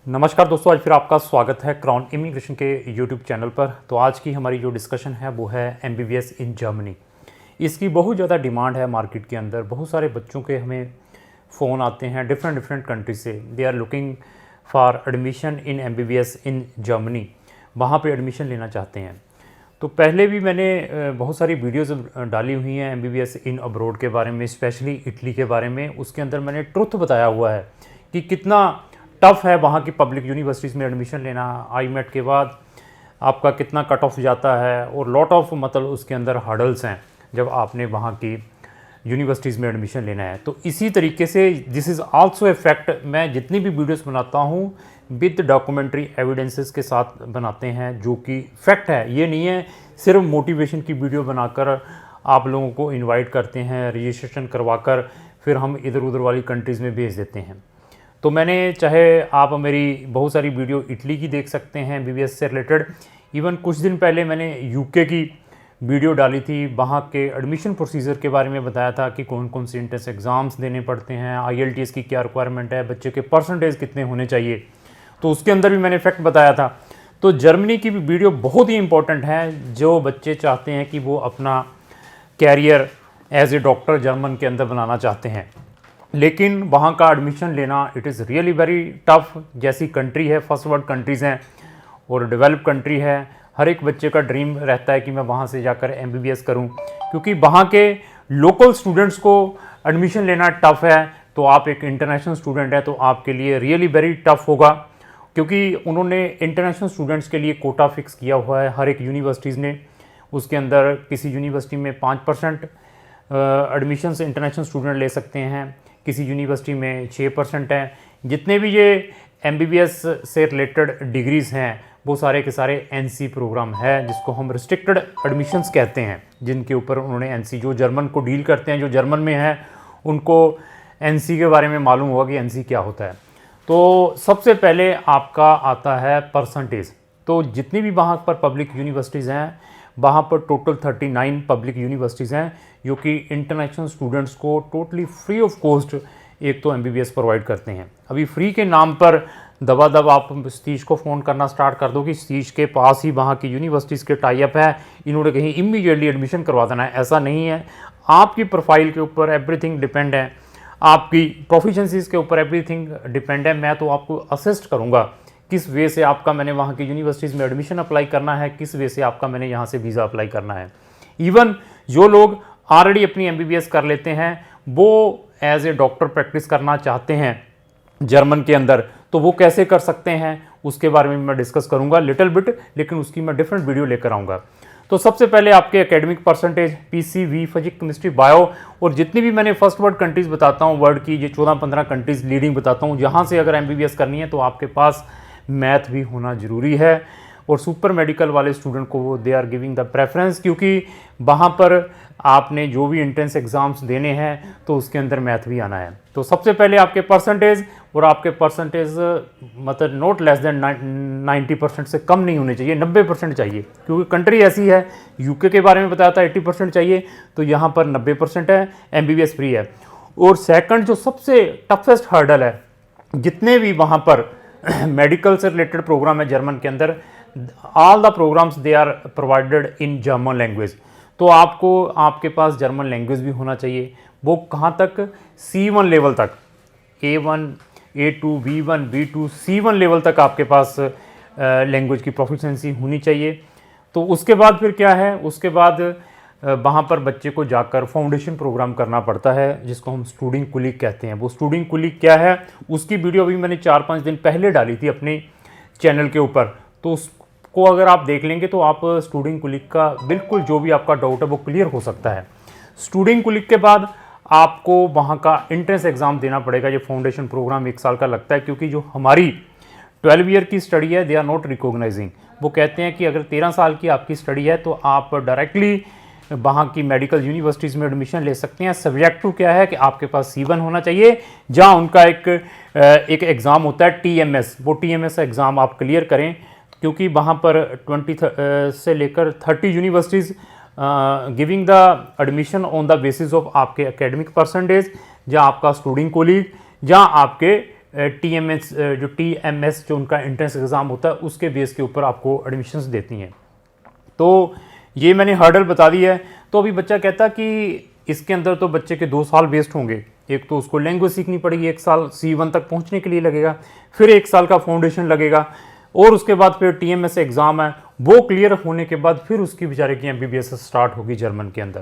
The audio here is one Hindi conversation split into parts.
नमस्कार दोस्तों, आज फिर आपका स्वागत है क्राउन इमिग्रेशन के यूट्यूब चैनल पर। तो आज की हमारी जो डिस्कशन है वो है एमबीबीएस इन जर्मनी। इसकी बहुत ज़्यादा डिमांड है मार्केट के अंदर। बहुत सारे बच्चों के हमें फ़ोन आते हैं डिफरेंट कंट्रीज से। They are looking for admission in MBBS in Germany, वहाँ पे एडमिशन लेना चाहते हैं। तो पहले भी मैंने बहुत सारी वीडियोस डाली हुई हैं एमबीबीएस इन अब्रोड के बारे में, स्पेशली इटली के बारे में। उसके अंदर मैंने ट्रुथ बताया हुआ है कि कितना टफ़ है वहाँ की पब्लिक यूनिवर्सिटीज़ में एडमिशन लेना। आईमेट के बाद आपका कितना कट ऑफ जाता है और लॉट ऑफ मतलब उसके अंदर हर्डल्स हैं जब आपने वहाँ की यूनिवर्सिटीज़ में एडमिशन लेना है। तो इसी तरीके से this is also a fact. मैं जितनी भी वीडियोस बनाता हूँ विद डॉक्यूमेंट्री एविडेंसेस के साथ बनाते हैं, जो कि फैक्ट है। ये नहीं है सिर्फ मोटिवेशन की वीडियो बनाकर आप लोगों को इन्वाइट करते हैं, रजिस्ट्रेशन करवाकर फिर हम इधर उधर वाली कंट्रीज़ में भेज देते हैं। तो मैंने, चाहे आप मेरी बहुत सारी वीडियो इटली की देख सकते हैं एमबीबीएस से रिलेटेड। इवन कुछ दिन पहले मैंने यूके की वीडियो डाली थी, वहाँ के एडमिशन प्रोसीजर के बारे में बताया था कि कौन कौन से एंट्रेंस एग्ज़ाम्स देने पड़ते हैं, आईएलटीएस की क्या रिक्वायरमेंट है, बच्चे के परसेंटेज कितने होने चाहिए। तो उसके अंदर भी मैंने फैक्ट बताया था। तो जर्मनी की भी वीडियो बहुत ही इंपॉर्टेंट है। जो बच्चे चाहते हैं कि वो अपना career as a doctor German के अंदर बनाना चाहते हैं, लेकिन वहाँ का एडमिशन लेना it is really very tough. जैसी कंट्री है, फर्स्ट वर्ल्ड कंट्रीज़ हैं और डेवलप कंट्री है, हर एक बच्चे का ड्रीम रहता है कि मैं वहाँ से जाकर एमबीबीएस करूँ, क्योंकि वहाँ के लोकल स्टूडेंट्स को एडमिशन लेना टफ़ है। तो आप एक इंटरनेशनल स्टूडेंट है तो आपके लिए रियली वेरी टफ़ होगा, क्योंकि उन्होंने इंटरनेशनल स्टूडेंट्स के लिए कोटा फिक्स किया हुआ है हर एक यूनिवर्सिटीज़ ने। उसके अंदर किसी यूनिवर्सिटी में 5% एडमिशन्स इंटरनेशनल स्टूडेंट ले सकते हैं, किसी यूनिवर्सिटी में 6% है। जितने भी ये एमबीबीएस से रिलेटेड डिग्रीज़ हैं वो सारे के सारे एनसी प्रोग्राम है, जिसको हम रिस्ट्रिक्टेड एडमिशन्स कहते हैं, जिनके ऊपर उन्होंने एनसी, जो जर्मन को डील करते हैं, जो जर्मन में है, उनको एनसी के बारे में मालूम होगा कि एनसी क्या होता है। तो सबसे पहले आपका आता है परसेंटेज। तो जितनी भी वहाँ पर पब्लिक यूनिवर्सिटीज़ हैं, वहाँ पर टोटल 39 पब्लिक यूनिवर्सिटीज़ हैं जो कि इंटरनेशनल स्टूडेंट्स को टोटली फ्री ऑफ कॉस्ट एक तो एमबीबीएस प्रोवाइड करते हैं। अभी फ्री के नाम पर दबा आप सतीश को फ़ोन करना स्टार्ट कर दो कि सतीश के पास ही वहाँ की यूनिवर्सिटीज़ के टाई अप है, इन्होंने कहीं इमीडिएटली एडमिशन करवा देना है। ऐसा नहीं है। आपकी प्रोफाइल के ऊपर एवरीथिंग डिपेंड है, आपकी प्रोफिशेंसीज़ के ऊपर एवरीथिंग डिपेंड है। मैं तो आपको असिस्ट करूँगा किस वे से आपका मैंने वहाँ की यूनिवर्सिटीज़ में एडमिशन अप्लाई करना है, किस वे से आपका मैंने यहाँ से वीज़ा अप्लाई करना है। इवन जो लोग ऑलरेडी अपनी एमबीबीएस कर लेते हैं, वो एज ए डॉक्टर प्रैक्टिस करना चाहते हैं जर्मन के अंदर, तो वो कैसे कर सकते हैं उसके बारे में मैं डिस्कस करूँगा लिटिल बिट, लेकिन उसकी मैं डिफरेंट वीडियो लेकर आऊँगा। तो सबसे पहले आपके academic percentage, PCV, physics, chemistry, bio, और जितनी भी मैंने फर्स्ट वर्ल्ड कंट्रीज़ बताता हूँ, वर्ल्ड की ये 14-15 कंट्रीज़ लीडिंग बताता हूँ, जहाँ से अगर एमबीबीएस करनी है तो आपके पास मैथ भी होना ज़रूरी है। और सुपर मेडिकल वाले स्टूडेंट को वो they are giving the preference, क्योंकि वहाँ पर आपने जो भी एंट्रेंस एग्ज़ाम्स देने हैं तो उसके अंदर मैथ भी आना है। तो सबसे पहले आपके परसेंटेज, और आपके परसेंटेज मतलब नॉट लेस देन 90% से कम नहीं होने चाहिए, 90% चाहिए, क्योंकि कंट्री ऐसी है। यूके के बारे में बताया था 80% चाहिए, तो यहाँ पर 90% है, एमबीबीएस फ्री है। और सेकंड जो सबसे टफेस्ट हर्डल है, जितने भी वहाँ पर मेडिकल से रिलेटेड प्रोग्राम है जर्मन के अंदर, all the programmes they are provided in German language. तो आपको आपके पास जर्मन लैंग्वेज भी होना चाहिए। वो कहाँ तक? C1 लेवल तक, A1, A2, B1, B2, C1 level तक आपके पास लैंग्वेज की प्रोफिशिएंसी होनी चाहिए। तो उसके बाद फिर क्या है, उसके बाद वहाँ पर बच्चे को जाकर फाउंडेशन प्रोग्राम करना पड़ता है, जिसको हम स्टूडिंग कुलीग कहते हैं। वो स्टूडिंग कुलीग क्या है, उसकी वीडियो अभी मैंने 4-5 दिन पहले डाली थी अपने चैनल के ऊपर। तो उसको अगर आप देख लेंगे तो आप स्टूडिंग कुलीग का बिल्कुल जो भी आपका डाउट है वो क्लियर हो सकता है। स्टूडिंग कुलीग के बाद आपको वहाँ का एंट्रेंस एग्ज़ाम देना पड़ेगा। ये फाउंडेशन प्रोग्राम 1 साल का लगता है, क्योंकि जो हमारी 12 ईयर की स्टडी है दे आर नॉट रिकॉग्नाइजिंग। वो कहते हैं कि अगर 13 साल की आपकी स्टडी है तो आप डायरेक्टली वहाँ की मेडिकल यूनिवर्सिटीज़ में एडमिशन ले सकते हैं। सब्जेक्ट टू क्या है कि आपके पास C1 होना चाहिए, जहाँ उनका एक एग्ज़ाम होता है TMS। वो TMS एग्ज़ाम आप क्लियर करें, क्योंकि वहाँ पर 20 से लेकर 30 universities giving the admission on the basis of आपके एकेडमिक परसेंटेज, जहाँ आपका स्टूडिंग कोलीग, जहाँ आपके TMS जो TMS जो उनका एंट्रेंस एग्ज़ाम होता है उसके बेस के ऊपर आपको एडमिशन्स देती हैं। तो ये मैंने हर्डल बता दी है। तो अभी बच्चा कहता कि इसके अंदर तो बच्चे के 2 साल वेस्ट होंगे। एक तो उसको लैंग्वेज सीखनी पड़ेगी, 1 साल C1 तक पहुंचने के लिए लगेगा, फिर 1 साल का फाउंडेशन लगेगा, और उसके बाद फिर TMS एग्ज़ाम है, वो क्लियर होने के बाद फिर उसकी बेचारे की MBBS स्टार्ट होगी जर्मन के अंदर।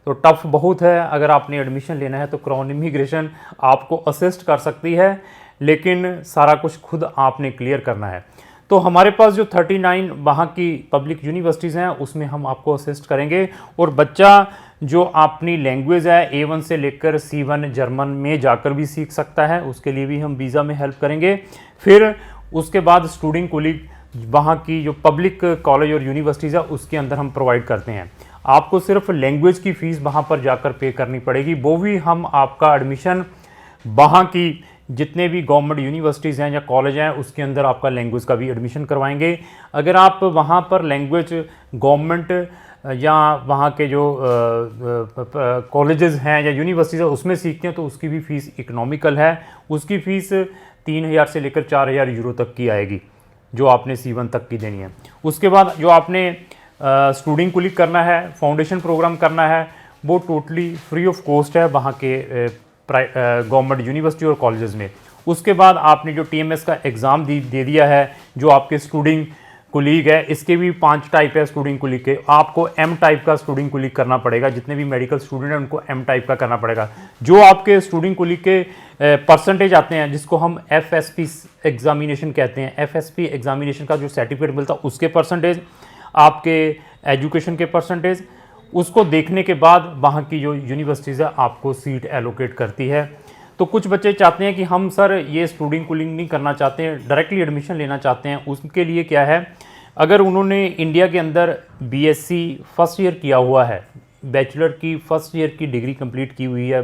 तो टफ बहुत है। अगर आपने एडमिशन लेना है तो क्राउन इमिग्रेशन आपको असिस्ट कर सकती है, लेकिन सारा कुछ खुद आपने क्लियर करना है। तो हमारे पास जो 39 वहाँ की पब्लिक यूनिवर्सिटीज़ हैं उसमें हम आपको असिस्ट करेंगे, और बच्चा जो अपनी लैंग्वेज है A1 से लेकर C1 जर्मन में जाकर भी सीख सकता है, उसके लिए भी हम वीज़ा में हेल्प करेंगे। फिर उसके बाद स्टूडेंट कोलीग वहाँ की जो पब्लिक कॉलेज और यूनिवर्सिटीज़ है उसके अंदर हम प्रोवाइड करते हैं। आपको सिर्फ लैंग्वेज की फ़ीस वहाँ पर जाकर पे करनी पड़ेगी, वो भी हम आपका एडमिशन वहाँ की जितने भी गवर्नमेंट यूनिवर्सिटीज़ हैं या कॉलेज हैं उसके अंदर आपका लैंग्वेज का भी एडमिशन करवाएंगे। अगर आप वहाँ पर लैंग्वेज गवर्नमेंट या वहाँ के जो कॉलेजेस हैं या यूनिवर्सिटीज़ हैं उसमें सीखते हैं तो उसकी भी फ़ीस इकोनॉमिकल है। उसकी फ़ीस 3,000 से लेकर 4,000 यूरो तक की आएगी जो आपने C1 तक की देनी है। उसके बाद जो आपने स्टूडेंट कुलीग करना है, फाउंडेशन प्रोग्राम करना है, वो टोटली फ्री ऑफ कॉस्ट है वहाँ के गवर्नमेंट यूनिवर्सिटी और कॉलेजेस में। उसके बाद आपने जो TMS का एग्ज़ाम दे दिया है, जो आपके स्टूडेंट कुलीग है, इसके भी 5 टाइप है स्टूडेंट कुलीग के। आपको M टाइप का स्टूडेंट कुलीग करना पड़ेगा। जितने भी मेडिकल स्टूडेंट हैं उनको M टाइप का करना पड़ेगा। जो आपके स्टूडेंट कुलीग के परसेंटेज आते हैं जिसको हम FSP एग्जामिनेशन कहते हैं, FSP एग्जामिनेशन का जो सर्टिफिकेट मिलता है उसके परसेंटेज, आपके एजुकेशन के परसेंटेज, उसको देखने के बाद वहाँ की जो यूनिवर्सिटीज़ है आपको सीट एलोकेट करती है। तो कुछ बच्चे चाहते हैं कि हम सर ये स्टूडेंट कुलीग नहीं करना चाहते हैं, डायरेक्टली एडमिशन लेना चाहते हैं। उसके लिए क्या है, अगर उन्होंने इंडिया के अंदर BSc फर्स्ट ईयर किया हुआ है, बैचलर की फर्स्ट ईयर की डिग्री कंप्लीट की हुई है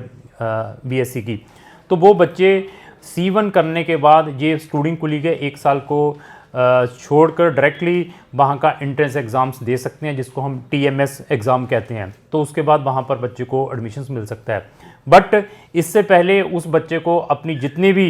BSc की, तो वो बच्चे C1 करने के बाद ये स्टूडेंट कुलीग है 1 साल को छोड़कर डायरेक्टली वहाँ का एंट्रेंस एग्ज़ाम्स दे सकते हैं जिसको हम TMS एग्ज़ाम कहते हैं। तो उसके बाद वहाँ पर बच्चे को एडमिशन्स मिल सकता है। बट इससे पहले उस बच्चे को अपनी जितनी भी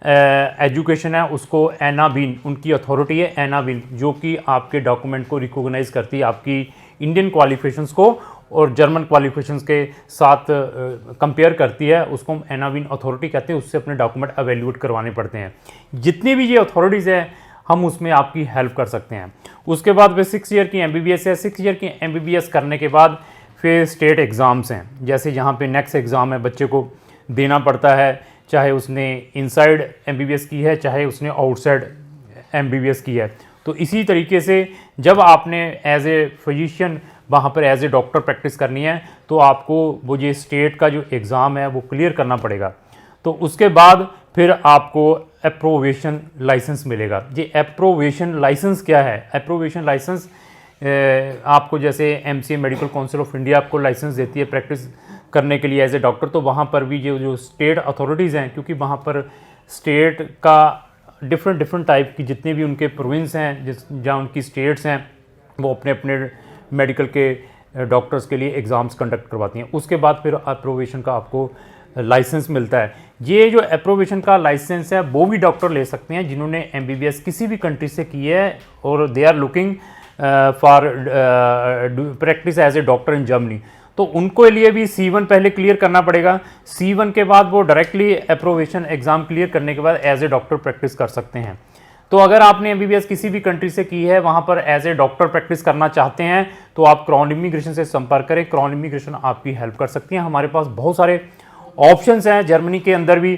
एजुकेशन है उसको एनाबिन, उनकी अथॉरिटी है एनाबिन, जो कि आपके डॉक्यूमेंट को रिकॉग्नाइज करती है, आपकी इंडियन क्वालिफिकेशंस को और जर्मन क्वालिफिकेशंस के साथ कंपेयर करती है, उसको हम एनाबिन अथॉरिटी कहते हैं। उससे अपने डॉक्यूमेंट एवेल्यूएट करवाने पड़ते हैं। जितनी भी ये अथॉरिटीज़ हैं हम उसमें आपकी हेल्प कर सकते हैं। उसके बाद वे 6 ईयर की MBBS है। 6 ईयर की MBBS करने के बाद फिर स्टेट एग्ज़ाम्स हैं, जैसे यहाँ पे नेक्स्ट एग्ज़ाम है बच्चे को देना पड़ता है, चाहे उसने इनसाइड MBBS की है चाहे उसने आउटसाइड MBBS की है। तो इसी तरीके से जब आपने एज ए फिजिशियन वहाँ पर एज ए डॉक्टर प्रैक्टिस करनी है तो आपको वो ये स्टेट का जो एग्ज़ाम है वो क्लियर करना पड़ेगा। तो उसके बाद फिर आपको अप्रोवेशन लाइसेंस मिलेगा। ये अप्रोवेशन लाइसेंस क्या है? अप्रोवेशन लाइसेंस आपको जैसे MCA medical council of India आपको लाइसेंस देती है प्रैक्टिस करने के लिए एज ए डॉक्टर, तो वहाँ पर भी जो स्टेट अथॉरिटीज़ हैं, क्योंकि वहाँ पर स्टेट का डिफरेंट टाइप की जितने भी उनके प्रोविंस हैं जहाँ उनकी स्टेट्स हैं वो अपने अपने मेडिकल के डॉक्टर्स के लिए एग्ज़ाम्स कंडक्ट करवाती हैं। उसके बाद फिर अप्रोवेशन का आपको लाइसेंस मिलता है। ये जो अप्रोवेशन का लाइसेंस है वो भी डॉक्टर ले सकते हैं जिन्होंने MBBS किसी भी कंट्री से की है और they are looking for practice as a doctor in Germany. तो उनको लिए भी C1 पहले क्लियर करना पड़ेगा। C1 के बाद वो डायरेक्टली अप्रोवेशन एग्ज़ाम क्लियर करने के बाद एज ए डॉक्टर प्रैक्टिस कर सकते हैं। तो अगर आपने MBBS किसी भी कंट्री से की है, वहाँ पर एज ए डॉक्टर प्रैक्टिस करना चाहते हैं तो आप क्राउन इमिग्रेशन से संपर्क करें। क्राउन इमिग्रेशन आपकी हेल्प कर सकती है। हमारे पास बहुत सारे ऑप्शंस हैं जर्मनी के अंदर भी।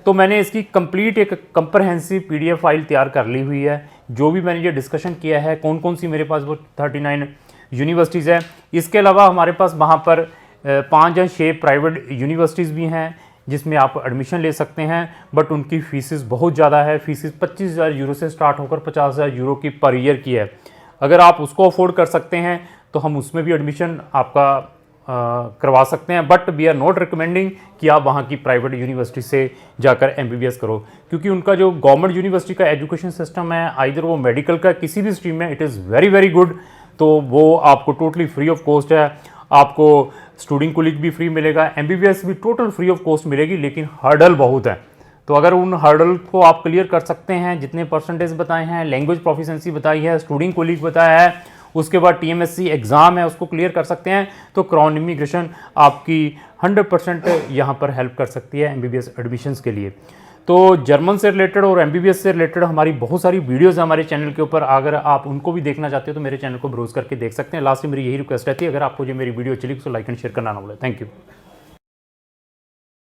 तो मैंने इसकी कंप्लीट एक कंप्रहेंसिव PDF फाइल तैयार कर ली हुई है। जो भी मैंने ये डिस्कशन किया है, कौन कौन सी मेरे पास वो 39 यूनिवर्सिटीज़ है। इसके अलावा हमारे पास वहाँ पर 5 या 6 प्राइवेट यूनिवर्सिटीज़ भी हैं जिसमें आप एडमिशन ले सकते हैं, बट उनकी फ़ीसेस बहुत ज़्यादा है। फ़ीसेस 25,000 यूरो से स्टार्ट होकर 50,000 यूरो की पर ईयर की है। अगर आप उसको अफोर्ड कर सकते हैं तो हम उसमें भी एडमिशन आपका करवा सकते हैं, but we are not recommending कि आप वहाँ की प्राइवेट यूनिवर्सिटी से जाकर MBBS करो, क्योंकि उनका जो गवर्नमेंट यूनिवर्सिटी का एजुकेशन सिस्टम है, आइदर वो मेडिकल का किसी भी स्ट्रीम में, इट इज़ वेरी गुड। तो वो आपको टोटली फ्री ऑफ कॉस्ट है। आपको स्टूडेंट कुलीग भी फ्री मिलेगा, MBBS भी टोटल फ्री ऑफ कॉस्ट मिलेगी, लेकिन हर्डल बहुत है। तो अगर उन हर्डल को आप क्लियर कर सकते हैं, जितने परसेंटेज बताए हैं, लैंग्वेज प्रोफिशिएंसी बताई है, स्टूडिंग कोलीग बताया है, उसके बाद टीएमएससी एग्ज़ाम है उसको क्लियर कर सकते हैं, तो क्राउन इमिग्रेशन आपकी 100% यहाँ पर हेल्प कर सकती है एमबीबीएस एडमिशन्स के लिए। तो जर्मन से रिलेटेड और एमबीबीएस से रिलेटेड हमारी बहुत सारी वीडियोस हैं हमारे चैनल के ऊपर, अगर आप उनको भी देखना चाहते हो तो मेरे चैनल को ब्राउज करके देख सकते हैं। लास्ट में मेरी यही रिक्वेस्ट रहती है, अगर आपको जो मेरी वीडियो चली तो लाइक एंड शेयर करना ना भूलें। Thank you.